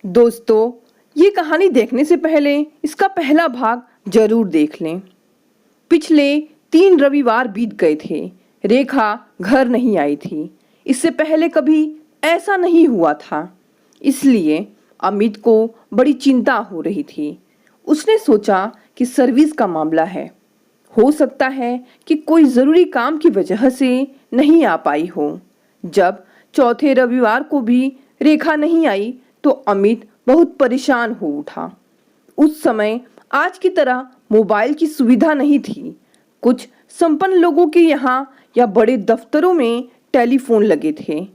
दोस्तों, ये कहानी देखने से पहले इसका पहला भाग जरूर देख लें। पिछले 3 रविवार बीत गए थे। रेखा घर नहीं आई थी। इससे पहले कभी ऐसा नहीं हुआ था। इसलिए अमित को बड़ी चिंता हो रही थी। उसने सोचा कि सर्विस का मामला है। हो सकता है कि कोई ज़रूरी काम की वजह से नहीं आ पाई हो। जब चौथे रविवार को भी रेखा नहीं आई तो अमित बहुत परेशान हो उठा। उस समय आज की तरह मोबाइल की सुविधा नहीं थी। कुछ संपन्न लोगों के यहाँ या बड़े दफ्तरों में टेलीफोन लगे थे।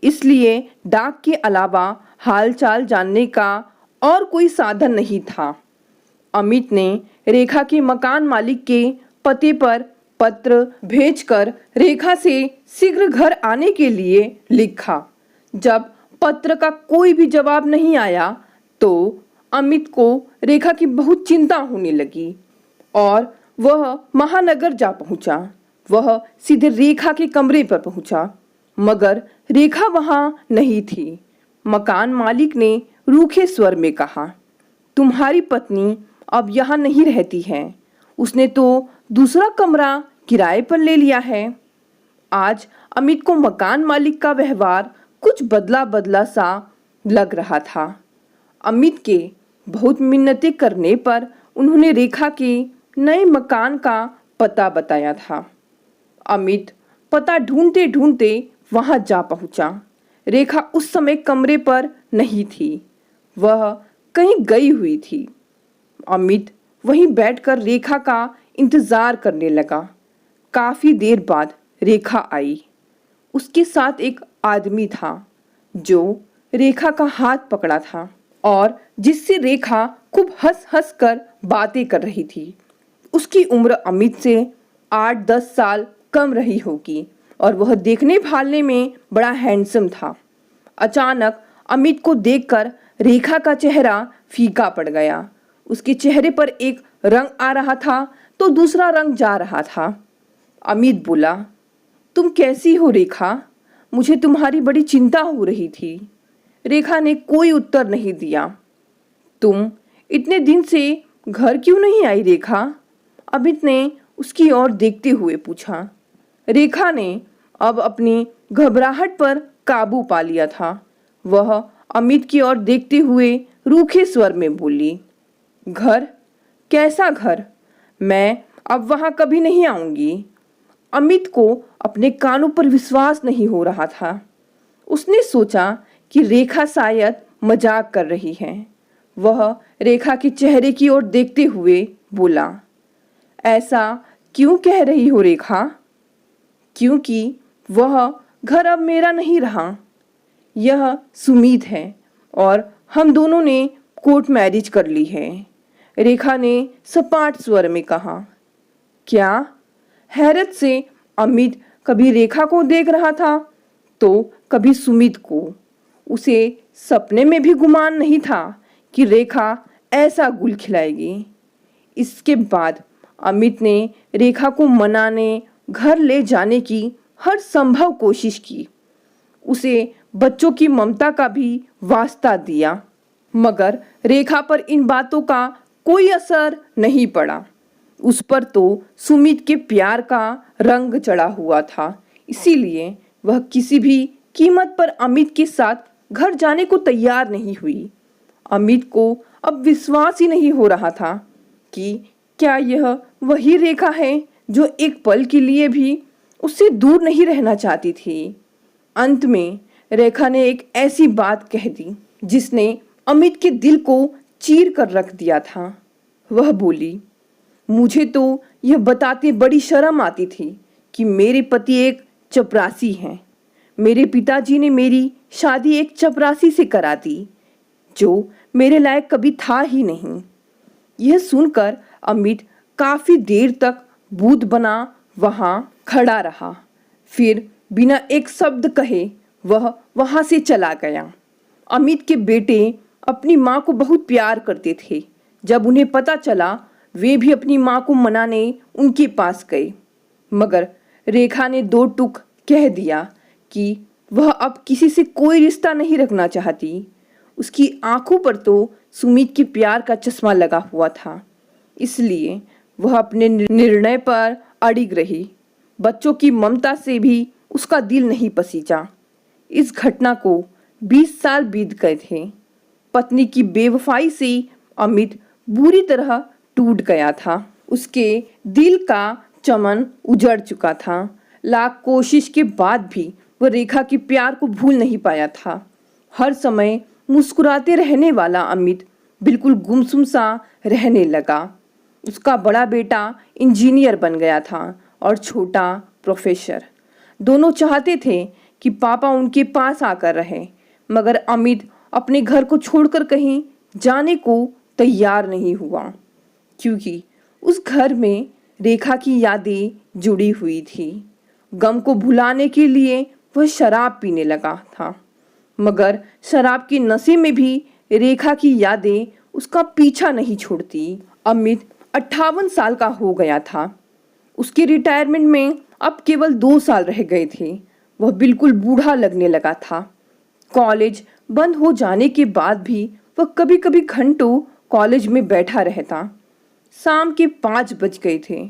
इसलिए डाक के अलावा हालचाल जानने का और कोई साधन नहीं था। अमित ने रेखा के मकान मालिक के पते पर पत्र भेजकर रेखा से शीघ्र घर आने के लिए लिखा। जब पत्र का कोई भी जवाब नहीं आया तो अमित को रेखा की बहुत चिंता होने लगी और वह महानगर जा पहुंचा। वह सीधे रेखा के कमरे पर पहुंचा, मगर रेखा वहां नहीं थी। मकान मालिक ने रूखे स्वर में कहा, तुम्हारी पत्नी अब यहाँ नहीं रहती है। उसने तो दूसरा कमरा किराए पर ले लिया है। आज अमित को मकान मालिक का व्यवहार कुछ बदला बदला सा लग रहा था। अमित के बहुत मिन्नतें करने पर उन्होंने रेखा के नए मकान का पता बताया था। अमित पता ढूंढते ढूंढते वहां जा पहुंचा। रेखा उस समय कमरे पर नहीं थी। वह कहीं गई हुई थी। अमित वहीं बैठकर रेखा का इंतजार करने लगा। काफी देर बाद रेखा आई। उसके साथ एक आदमी था जो रेखा का हाथ पकड़ा था और जिससे रेखा खूब हंस हंस कर बातें कर रही थी। उसकी उम्र अमित से 8-10 साल कम रही होगी और वह देखने भालने में बड़ा हैंडसम था। अचानक अमित को देखकर रेखा का चेहरा फीका पड़ गया। उसके चेहरे पर एक रंग आ रहा था तो दूसरा रंग जा रहा था। अमित बोला, तुम कैसी हो रेखा? मुझे तुम्हारी बड़ी चिंता हो रही थी। रेखा ने कोई उत्तर नहीं दिया। तुम इतने दिन से घर क्यों नहीं आई रेखा? अमित ने उसकी ओर देखते हुए पूछा। रेखा ने अब अपनी घबराहट पर काबू पा लिया था। वह अमित की ओर देखते हुए रूखे स्वर में बोली, घर? कैसा घर? मैं अब वहां कभी नहीं आऊंगी। अमित को अपने कानों पर विश्वास नहीं हो रहा था। उसने सोचा कि रेखा शायद मजाक कर रही है। वह रेखा के चेहरे की ओर देखते हुए बोला, ऐसा क्यों कह रही हो रेखा? क्योंकि वह घर अब मेरा नहीं रहा। यह सुमीत है और हम दोनों ने कोर्ट मैरिज कर ली है। रेखा ने सपाट स्वर में कहा। क्या? हैरत से अमित कभी रेखा को देख रहा था तो कभी सुमित को। उसे सपने में भी गुमान नहीं था कि रेखा ऐसा गुल खिलाएगी। इसके बाद अमित ने रेखा को मनाने, घर ले जाने की हर संभव कोशिश की। उसे बच्चों की ममता का भी वास्ता दिया, मगर रेखा पर इन बातों का कोई असर नहीं पड़ा। उस पर तो सुमित के प्यार का रंग चढ़ा हुआ था। इसीलिए वह किसी भी कीमत पर अमित के साथ घर जाने को तैयार नहीं हुई। अमित को अब विश्वास ही नहीं हो रहा था कि क्या यह वही रेखा है जो एक पल के लिए भी उससे दूर नहीं रहना चाहती थी। अंत में रेखा ने एक ऐसी बात कह दी जिसने अमित के दिल को चीर कर रख दिया था। वह बोली, मुझे तो यह बताते बड़ी शर्म आती थी कि मेरे पति एक चपरासी हैं। मेरे पिताजी ने मेरी शादी एक चपरासी से करा दी जो मेरे लायक कभी था ही नहीं। यह सुनकर अमित काफी देर तक बूथ बना वहां खड़ा रहा। फिर बिना एक शब्द कहे वह वहां से चला गया। अमित के बेटे अपनी माँ को बहुत प्यार करते थे। जब उन्हें पता चला वे भी अपनी माँ को मनाने उनके पास गए, मगर रेखा ने 2 टूक कह दिया कि वह अब किसी से कोई रिश्ता नहीं रखना चाहती। उसकी आंखों पर तो सुमित के प्यार का चश्मा लगा हुआ था, इसलिए वह अपने निर्णय पर अड़िग रही। बच्चों की ममता से भी उसका दिल नहीं पसीजा। इस घटना को 20 साल बीत गए थे। पत्नी की बेवफाई से अमित बुरी तरह टूट गया था। उसके दिल का चमन उजड़ चुका था। लाख कोशिश के बाद भी वह रेखा के प्यार को भूल नहीं पाया था। हर समय मुस्कुराते रहने वाला अमित बिल्कुल गुमसुम सा रहने लगा। उसका बड़ा बेटा इंजीनियर बन गया था और छोटा प्रोफेसर। दोनों चाहते थे कि पापा उनके पास आकर रहे, मगर अमित अपने घर को छोड़कर कहीं जाने को तैयार नहीं हुआ, क्योंकि उस घर में रेखा की यादें जुड़ी हुई थी। गम को भुलाने के लिए वह शराब पीने लगा था, मगर शराब के नशे में भी रेखा की यादें उसका पीछा नहीं छोड़ती। अमित 58 साल का हो गया था। उसके रिटायरमेंट में अब केवल 2 साल रह गए थे। वह बिल्कुल बूढ़ा लगने लगा था। कॉलेज बंद हो जाने के बाद भी वह कभी कभी घंटों कॉलेज में बैठा रहता। शाम के 5 बज गए थे।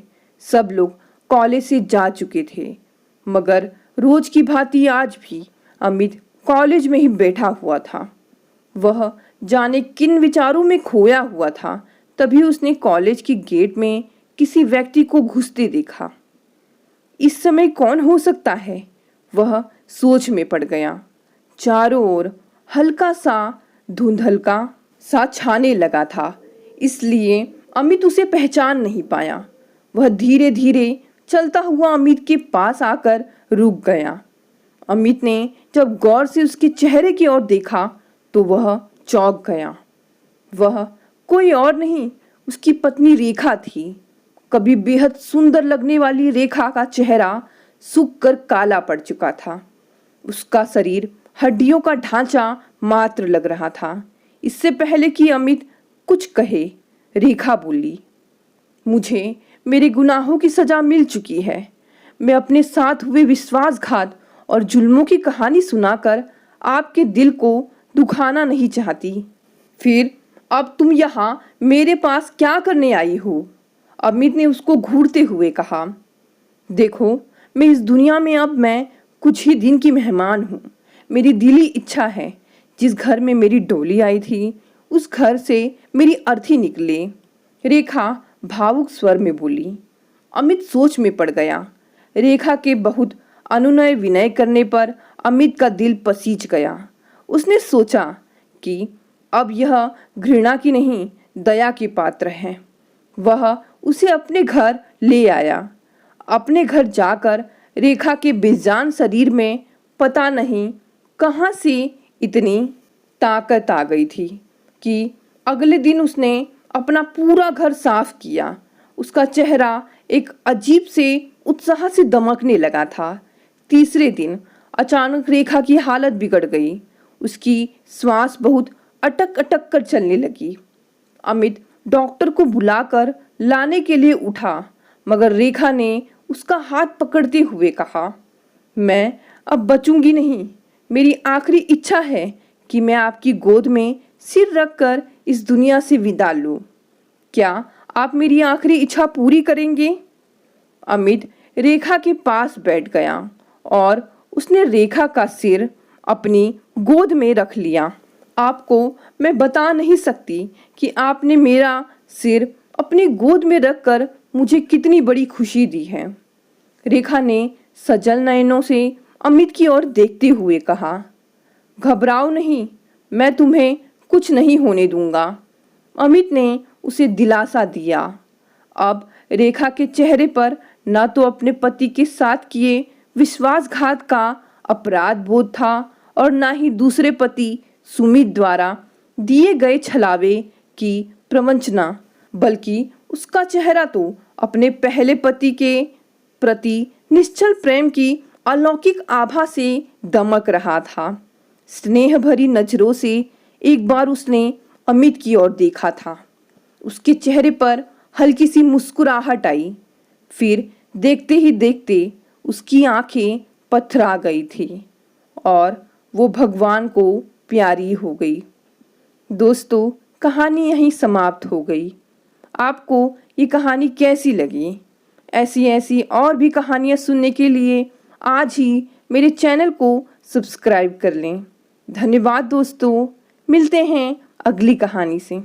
सब लोग कॉलेज से जा चुके थे, मगर रोज की भांति आज भी अमित कॉलेज में ही बैठा हुआ था। वह जाने किन विचारों में खोया हुआ था। तभी उसने कॉलेज के गेट में किसी व्यक्ति को घुसते देखा। इस समय कौन हो सकता है? वह सोच में पड़ गया। चारों ओर हल्का सा धुंधलका सा छाने लगा था, इसलिए अमित उसे पहचान नहीं पाया। वह धीरे धीरे चलता हुआ अमित के पास आकर रुक गया। अमित ने जब गौर से उसके चेहरे की ओर देखा तो वह चौंक गया। वह कोई और नहीं, उसकी पत्नी रेखा थी। कभी बेहद सुंदर लगने वाली रेखा का चेहरा सूख कर काला पड़ चुका था। उसका शरीर हड्डियों का ढांचा मात्र लग रहा था। इससे पहले कि अमित कुछ कहे, रेखा बोली, मुझे मेरे गुनाहों की सजा मिल चुकी है। मैं अपने साथ हुए विश्वासघात और जुल्मों की कहानी सुनाकर आपके दिल को दुखाना नहीं चाहती। फिर अब तुम यहाँ मेरे पास क्या करने आई हो? अमित ने उसको घूरते हुए कहा। देखो, मैं इस दुनिया में अब मैं कुछ ही दिन की मेहमान हूँ। मेरी दिली इच्छा है जिस घर में मेरी डोली आई थी उस घर से मेरी अर्थी निकले, रेखा भावुक स्वर में बोली। अमित सोच में पड़ गया। रेखा के बहुत अनुनय विनय करने पर अमित का दिल पसीज गया। उसने सोचा कि अब यह घृणा की नहीं, दया की पात्र है। वह उसे अपने घर ले आया। अपने घर जाकर रेखा के बेजान शरीर में पता नहीं कहाँ से इतनी ताकत आ गई थी कि अगले दिन उसने अपना पूरा घर साफ किया। उसका चेहरा एक अजीब से उत्साह से दमकने लगा था। तीसरे दिन अचानक रेखा की हालत बिगड़ गई। उसकी श्वास बहुत अटक अटक कर चलने लगी। अमित डॉक्टर को बुलाकर लाने के लिए उठा, मगर रेखा ने उसका हाथ पकड़ते हुए कहा, मैं अब बचूंगी नहीं। मेरी आखिरी इच्छा है कि मैं आपकी गोद में सिर रखकर इस दुनिया से विदा लूं। क्या आप मेरी आखिरी इच्छा पूरी करेंगे? अमित रेखा के पास बैठ गया और उसने रेखा का सिर अपनी गोद में रख लिया। आपको मैं बता नहीं सकती कि आपने मेरा सिर अपनी गोद में रखकर मुझे कितनी बड़ी खुशी दी है। रेखा ने सजल नयनों से अमित की ओर देखते हुए कहा, घबराओ नहीं, मैं तुम्हें कुछ नहीं होने दूंगा। अमित ने उसे दिलासा दिया। अब रेखा के चेहरे पर न तो अपने पति के साथ किए विश्वासघात का अपराध बोध था और न ही दूसरे पति सुमित द्वारा दिए गए छलावे की प्रवंचना, बल्कि उसका चेहरा तो अपने पहले पति के प्रति निश्चल प्रेम की अलौकिक आभा से दमक रहा था। स्नेह भरी नजरों से एक बार उसने अमित की ओर देखा था। उसके चेहरे पर हल्की सी मुस्कुराहट आई। फिर देखते ही देखते उसकी आंखें पथरा गई थी और वो भगवान को प्यारी हो गई। दोस्तों, कहानी यहीं समाप्त हो गई। आपको ये कहानी कैसी लगी? ऐसी ऐसी और भी कहानियाँ सुनने के लिए आज ही मेरे चैनल को सब्सक्राइब कर लें। धन्यवाद दोस्तों, मिलते हैं अगली कहानी से।